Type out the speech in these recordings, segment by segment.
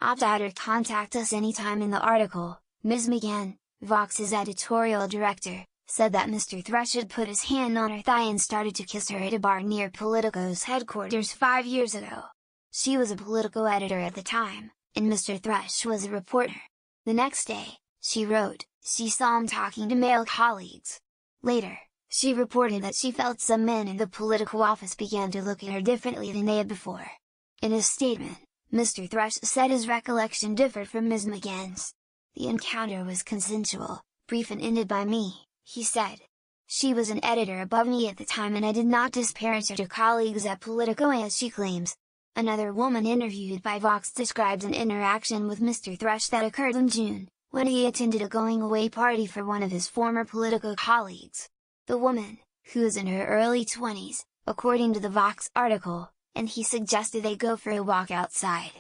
Opt out or contact us anytime. In the article, Ms. McGann, Vox's editorial director, said that Mr. Thrush had put his hand on her thigh and started to kiss her at a bar near Politico's headquarters 5 years ago. She was a Politico editor at the time, and Mr. Thrush was a reporter. The next day, she wrote, she saw him talking to male colleagues. Later, she reported that she felt some men in the Politico office began to look at her differently than they had before. In his statement, Mr. Thrush said his recollection differed from Ms. McGann's. The encounter was consensual, brief and ended by me, he said. She was an editor above me at the time and I did not disparage her to colleagues at Politico as she claims. Another woman interviewed by Vox described an interaction with Mr. Thrush that occurred in June, when he attended a going-away party for one of his former Politico colleagues. The woman, who is in her early 20s, according to the Vox article, and he suggested they go for a walk outside.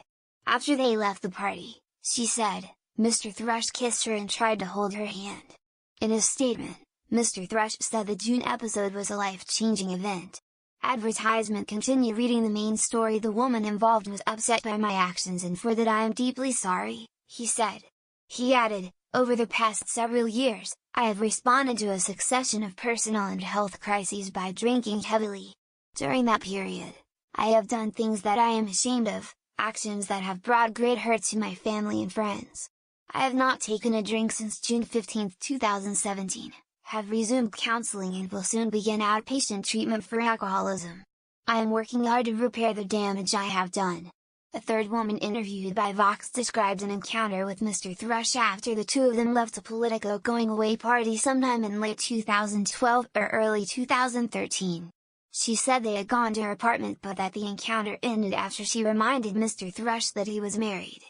After they left the party, she said, Mr. Thrush kissed her and tried to hold her hand. In his statement, Mr. Thrush said the June episode was a life-changing event. Advertisement. Continue reading the main story. The woman involved was upset by my actions and for that I am deeply sorry, he said. He added, over the past several years, I have responded to a succession of personal and health crises by drinking heavily. During that period, I have done things that I am ashamed of, actions that have brought great hurt to my family and friends. I have not taken a drink since June 15, 2017, have resumed counseling and will soon begin outpatient treatment for alcoholism. I am working hard to repair the damage I have done. A third woman interviewed by Vox described an encounter with Mr. Thrush after the two of them left a Politico going-away party sometime in late 2012 or early 2013. She said they had gone to her apartment but that the encounter ended after she reminded Mr. Thrush that he was married.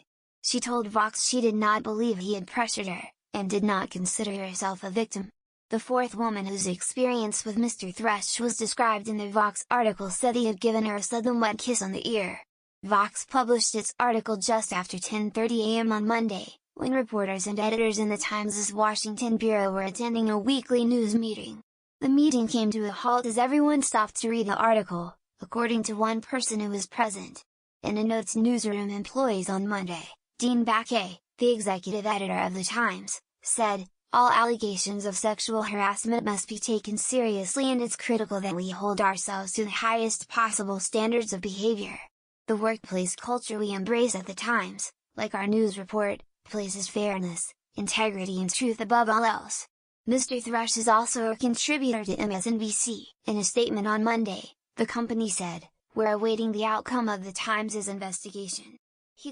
She told Vox she did not believe he had pressured her, and did not consider herself a victim. The fourth woman whose experience with Mr. Thrush was described in the Vox article said he had given her a sudden wet kiss on the ear. Vox published its article just after 10:30 a.m. on Monday, when reporters and editors in the Times' Washington bureau were attending a weekly news meeting. The meeting came to a halt as everyone stopped to read the article, according to one person who was present. In a notes newsroom employees on Monday, Dean Baquet, the executive editor of the Times, said, all allegations of sexual harassment must be taken seriously and it's critical that we hold ourselves to the highest possible standards of behavior. The workplace culture we embrace at the Times, like our news report, places fairness, integrity and truth above all else. Mr. Thrush is also a contributor to MSNBC. In a statement on Monday, the company said, we're awaiting the outcome of the Times' investigation. He